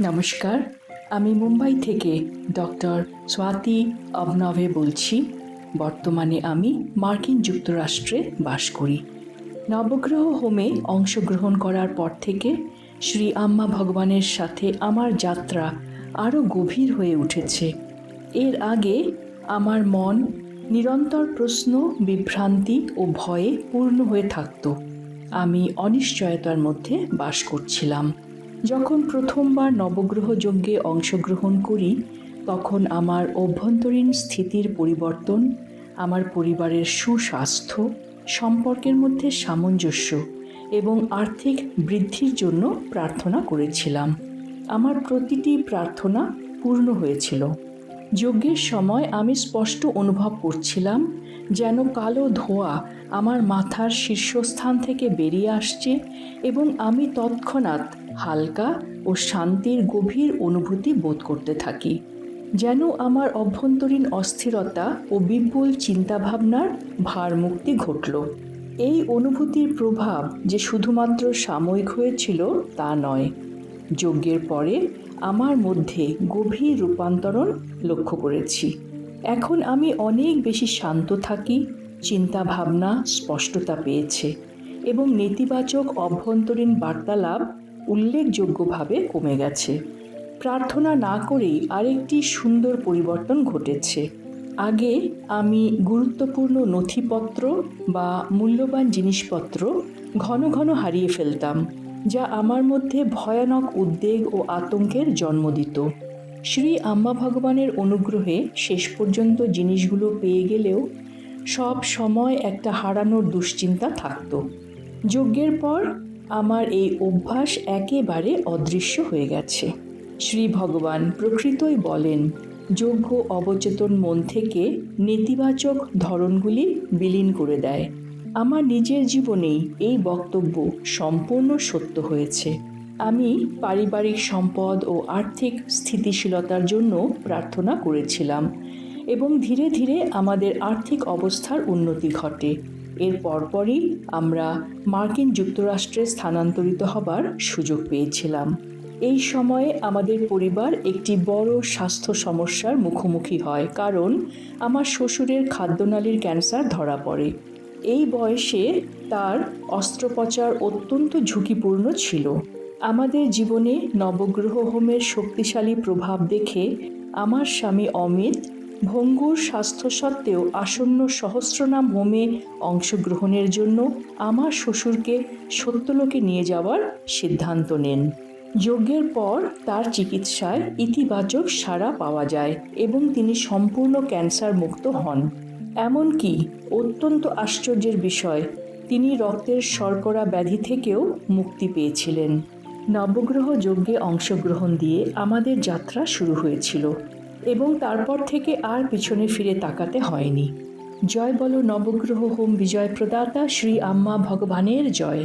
নমস্কার, আমি মুম্বাই থেকে ডক্টর স্বাতি অবনভে বলছি। বর্তমানে আমি মার্কিন যুক্তরাষ্ট্রে বাস করি। নবগ্রহ হোমে অংশগ্রহণ করার পর থেকে শ্রী আম্মা ভগবানের সাথে আমার যাত্রা আরও গভীর হয়ে উঠেছে। এর আগে আমার মন নিরন্তর প্রশ্ন, বিভ্রান্তি ও ভয়ে পূর্ণ হয়ে থাকত। আমি অনিশ্চয়তার মধ্যে বাস করছিলাম। যখন প্রথমবার নবগ্রহ যজ্ঞে অংশগ্রহণ করি, তখন আমার অভ্যন্তরীণ স্থিতির পরিবর্তন, আমার পরিবারের সুস্বাস্থ্য, সম্পর্কের মধ্যে সামঞ্জস্য এবং আর্থিক বৃদ্ধির জন্য প্রার্থনা করেছিলাম। আমার প্রতিটি প্রার্থনা পূর্ণ হয়েছিল। যজ্ঞের সময় আমি স্পষ্ট অনুভব করছিলাম যেন কালো ধোঁয়া আমার মাথার শীর্ষস্থান থেকে বেরিয়ে আসছে এবং আমি তৎক্ষণাৎ হালকা ও শান্তির গভীর অনুভূতি বোধ করতে থাকি। যেন আমার অভ্যন্তরীণ অস্থিরতা ও বিপুল চিন্তাভাবনার ভারমুক্তি ঘটল। এই অনুভূতির প্রভাব যে শুধুমাত্র সাময়িক হয়েছিল তা নয়। যজ্ঞের পরে আমার মধ্যে গভীর রূপান্তরণ লক্ষ্য করেছি। এখন আমি অনেক বেশি শান্ত থাকি, চিন্তাভাবনা স্পষ্টতা পেয়েছে এবং নেতিবাচক অভ্যন্তরীণ বার্তালাপ উল্লেখযোগ্যভাবে কমে গেছে। প্রার্থনা না করেই আরেকটি সুন্দর পরিবর্তন ঘটেছে। আগে আমি গুরুত্বপূর্ণ নথিপত্র বা মূল্যবান জিনিসপত্র ঘন ঘন হারিয়ে ফেলতাম, যা আমার মধ্যে ভয়ানক উদ্বেগ ও আতঙ্কের জন্ম দিত। শ্রী আম্মা ভগবানের অনুগ্রহে শেষ পর্যন্ত জিনিসগুলো পেয়ে গেলেও সব সময় একটা হারানোর দুশ্চিন্তা থাকত। যজ্ঞের পর আমার এই অভ্যাস একেবারে অদৃশ্য হয়ে গেছে। শ্রী ভগবান প্রকৃতই বলেন, যজ্ঞ অবচেতন মন থেকে নেতিবাচক ধরনগুলি বিলীন করে দেয়। আমার নিজের জীবনেই এই বক্তব্য সম্পূর্ণ সত্য হয়েছে। আমি পারিবারিক সম্পদ ও আর্থিক স্থিতিশীলতার জন্য প্রার্থনা করেছিলাম এবং ধীরে ধীরে আমাদের আর্থিক অবস্থার উন্নতি ঘটে। এর পরপরই আমরা মার্কিন যুক্তরাষ্ট্রে স্থানান্তরিত হবার সুযোগ পেয়েছিলাম। এই সময়ে আমাদের পরিবার একটি বড় স্বাস্থ্য সমস্যার মুখোমুখি হয়, কারণ আমার শ্বশুরের খাদ্যনালীর ক্যান্সার ধরা পড়ে। এই বয়সে তার অস্ত্রোপচার অত্যন্ত ঝুঁকিপূর্ণ ছিল। আমাদের জীবনে নবগ্রহ হোমের শক্তিশালী প্রভাব দেখে আমার স্বামী অমিত ভঙ্গুর স্বাস্থ্য সত্ত্বেও আসন্ন সহস্রনাম হোমে অংশগ্রহণের জন্য আমার শ্বশুরকে সত্যলোকে নিয়ে যাওয়ার সিদ্ধান্ত নেন। যজ্ঞের পর তার চিকিৎসায় ইতিবাচক সাড়া পাওয়া যায় এবং তিনি সম্পূর্ণ ক্যান্সার মুক্ত হন। এমনকি অত্যন্ত আশ্চর্যের বিষয়, তিনি রক্তের শর্করা ব্যাধি থেকেও মুক্তি পেয়েছিলেন। নবগ্রহ যজ্ঞে অংশগ্রহণ দিয়ে আমাদের যাত্রা শুরু হয়েছিল এবং তারপর থেকে আর পিছনে ফিরে তাকাতে হয়নি। জয় বলো নবগ্রহ হোম বিজয় প্রদাতা শ্রী আম্মা ভগবানের জয়।